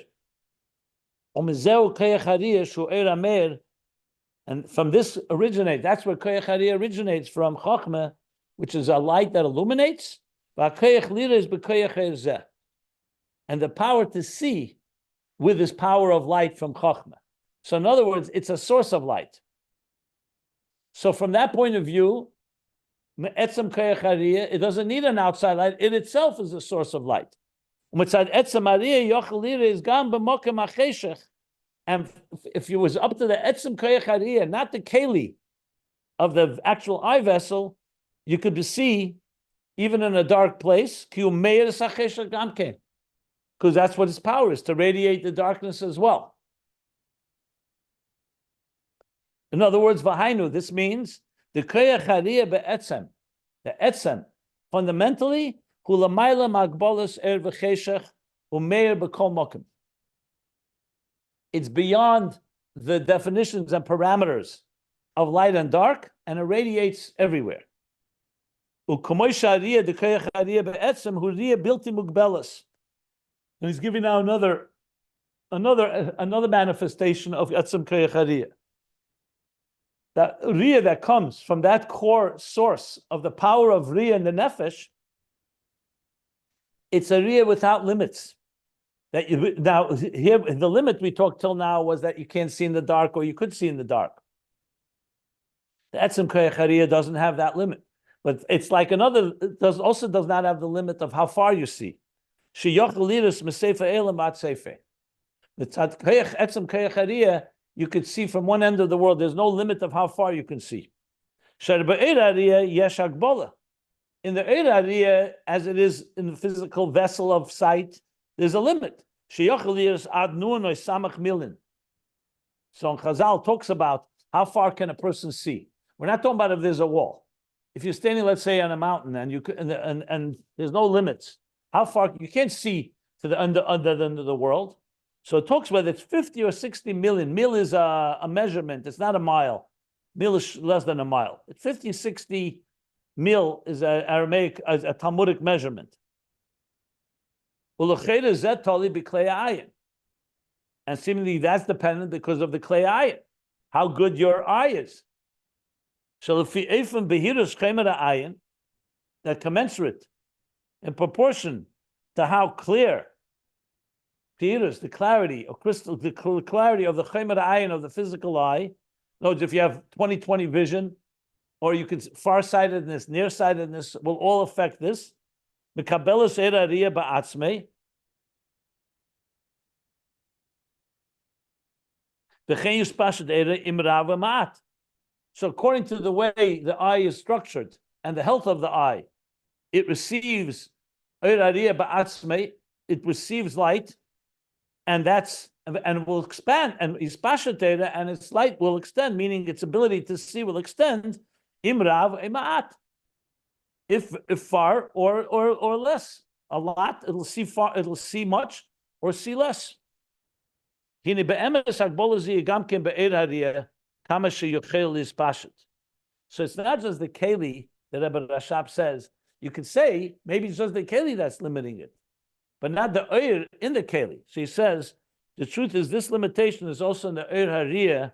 And from this originates, that's where Koyach Hariyah originates from, Chochma, which is a light that illuminates. And the power to see with this power of light from Chochma. So in other words, it's a source of light. So from that point of view, Etzem Koyach Hariyah, it doesn't need an outside light. It itself is a source of light. And if it was up to the Etzem Koyach Hariyah, not the Keli of the actual eye vessel, you could see even in a dark place, because that's what its power is, to radiate the darkness as well. In other words, v'hainu, this means the koyach hariyah be'etzem, the etzem, fundamentally, hulamayla magbolas er v'cheshech umeir b'kol mokim. It's beyond the definitions and parameters of light and dark, and it radiates everywhere. U'komoy sha'ariyah, the koyach hariyah be'etzem, hu riyah bilti mugbelas. And he's giving now another manifestation of etzem koyach hariyah. That riyah that comes from that core source of the power of riyah in the nefesh, it's a riyah without limits. That you now here the limit we talked till now was that you can't see in the dark, or you could see in the dark. The etzem koyach hariyah doesn't have that limit, but it's like another. It does not have the limit of how far you see. The etzem koyach hariyah, you could see from one end of the world. There's no limit of how far you can see. In the Ohr Hariyah, as it is in the physical vessel of sight, there's a limit. So Chazal talks about how far can a person see. We're not talking about if there's a wall. If you're standing, let's say, on a mountain, and you and there's no limits, how far you can't see to the under the end of the world. So it talks whether it's 50 or 60 million. Mil is a measurement. It's not a mile. Mil is less than a mile. 50, 60 mil is a Aramaic, a Talmudic measurement. And seemingly that's dependent because of the klei ayin, how good your eye is. That commensurate in proportion to how clear the clarity of crystal, the clarity of the chomer ayin of the physical eye. In other words, if you have 20/20 vision, or you could farsightedness, nearsightedness, will all affect this. Mekabel hariyah ba'atzmei. So according to the way the eye is structured and the health of the eye, it receives Ohr Hariyah ba'atzmei. It receives light. And will expand, and ispashat data, and its light will extend, meaning its ability to see will extend. Imrav emaat, if far or less. a lot, it'll see far, it'll see much, or see less. So it's not just the keli that Rebbe Rashab says. You could say maybe it's just the keli that's limiting it, but not the oir in the keli. So he says the truth is this limitation is also in the oir hariyah,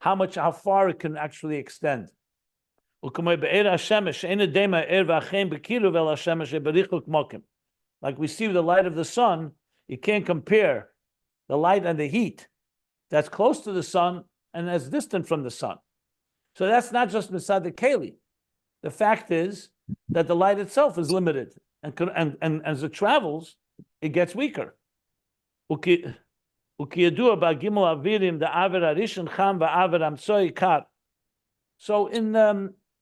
how far it can actually extend. Like we see with the light of the sun, you can't compare the light and the heat that's close to the sun and that's distant from the sun. So that's not just Misad the Keli. The fact is that the light itself is limited, and as it travels, it gets weaker. So in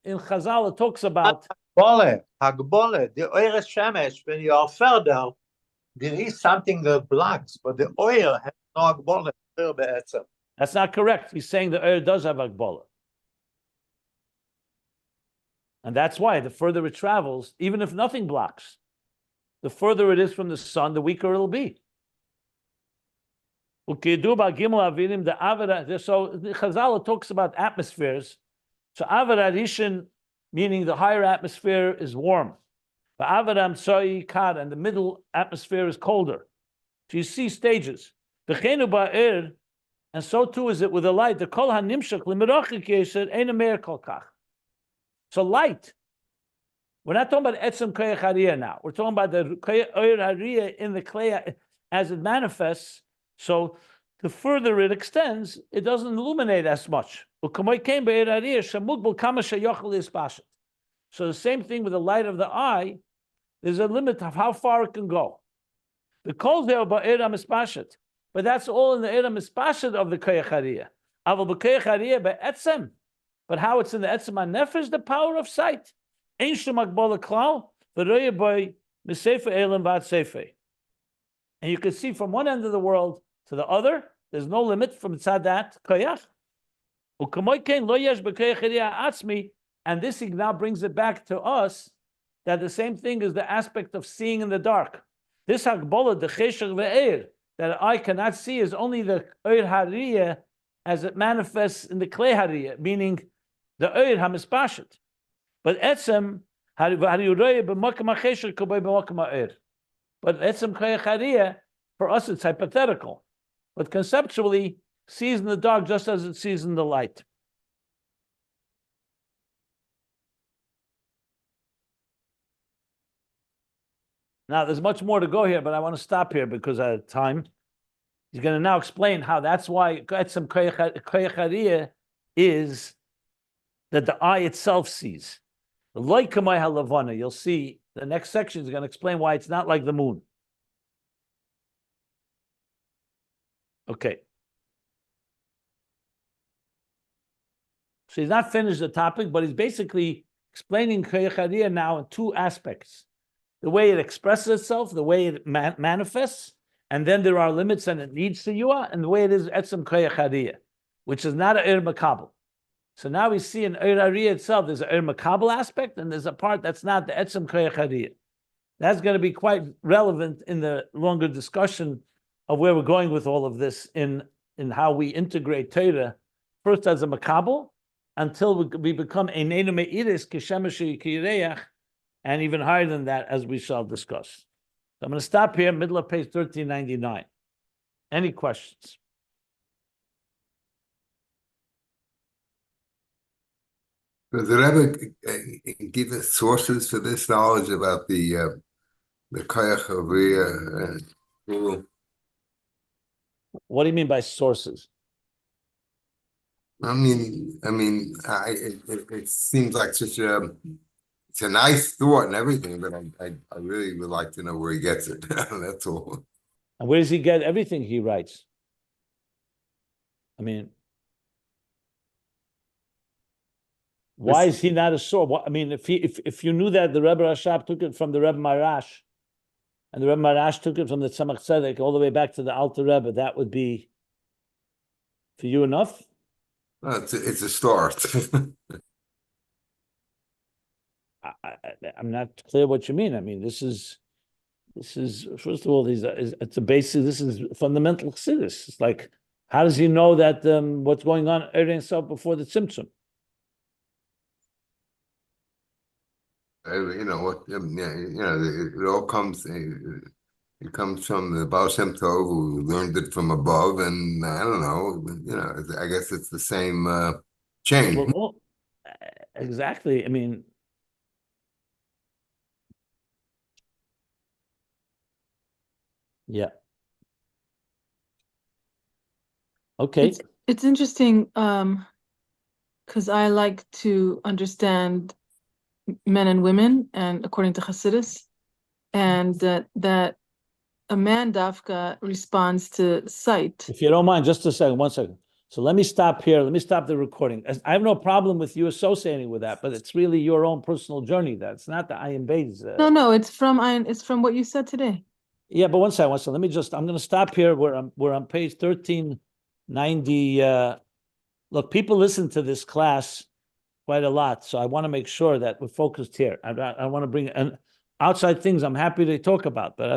Chazal it talks about Hagbole, the oil shemesh, when you are further, there is something that blocks, but the oil has no hagbole. That's not correct. He's saying the oil does have Agbola. And that's why the further it travels, even if nothing blocks, the further it is from the sun, the weaker it'll be. So the Chazal talks about atmospheres. So Avad Arishin, meaning the higher atmosphere is warm. But Avad Amtsoi Kad, and the middle atmosphere is colder. So you see stages. And so too is it with the light. The Kol HaNimshach L'Merachik Yesed Ein Meir Kol Kach. So light, we're not talking about Etzem Koyach Hariyah now. We're talking about the Oyer Hariyah in the Klei as it manifests. So the further it extends, it doesn't illuminate as much. So the same thing with the light of the eye, there's a limit of how far it can go. The Kol Zeh Ba'er HaMispashet, but that's all in the Eir HaMispashet of the Koyach Hariyah. Aval B'Koyach Hariyah Be'etzem. But how it's in the Etzem HaNefesh, the power of sight. Ein shum agbola klal, v'roye boy m'sefer elam v'ad sefer. And you can see from one end of the world to the other, there's no limit from tzadat koyach. U'kamoy kein lo yesh b'koyach hariyah atzmi, and this now brings it back to us, that the same thing is the aspect of seeing in the dark. This agbola, the cheshach ve'er, that I cannot see, is only the oir hariyah as it manifests in the klei hariyah, meaning the oir hamispashet. But etzem hariyurei b'makam hachesher kobay b'makam ha'oir. But etzem koyach hariyah, for us it's hypothetical, but conceptually sees in the dark just as it sees in the light. Now there's much more to go here, but I want to stop here because I have time. He's going to now explain how that's why etzem koyach hariyah is that the eye itself sees. You'll see the next section is going to explain why it's not like the moon. Okay. So he's not finished the topic, but he's basically explaining Koyach Hariyah now in two aspects. The way it expresses itself, the way it manifests, and then there are limits and it needs Siyuah, and the way it is Etzem Koyach Hariyah, which is not an Ohr Mekabel. So now we see in Ohr Hariyah itself, there's an Ohr Mekabel aspect, and there's a part that's not the Etzem Koyach Hariyah. That's going to be quite relevant in the longer discussion of where we're going with all of this in how we integrate Torah, first as a Mekabel, until we become Einenu Me'iris Kishemesh Kireach, and even higher than that, as we shall discuss. So I'm going to stop here, middle of page 1399. Any questions? Does it ever give us sources for this knowledge about the Koyach Hariyah? What do you mean by sources? It seems like such it's a nice thought and everything, but I really would like to know where he gets it. That's all. And where does he get everything he writes? I mean, why is he not a source? I mean, if you knew that the Rebbe Rashab took it from the Rebbe Marash, and the Rebbe Marash took it from the Tzemach Tzedek all the way back to the Alter Rebbe, that would be for you enough? Well, it's a start. I'm not clear what you mean. I mean, this is This is, first of all, it's a basic, this is fundamental chassidus. It's like, how does he know that what's going on himself before the Tzimtzum? You know what? Yeah, you know, it all comes. It comes from the Baal Shem Tov, who learned it from above, and I don't know. You know, I guess it's the same chain. Well, exactly. I mean, yeah. Okay. It's interesting, because I like to understand men and women, and according to Hasidus, and that a man dafka responds to sight. If you don't mind, just a second, 1 second. So let me stop here. Let me stop the recording. I have no problem with you associating with that, but it's really your own personal journey. That's not the Ayin Beis. No, it's from what you said today. Yeah, but 1 second, 1 second. Let me just, I'm going to stop here. We're on page 1390. Look, people listen to this class quite a lot, so I want to make sure that we're focused here. I want to bring outside things I'm happy to talk about, but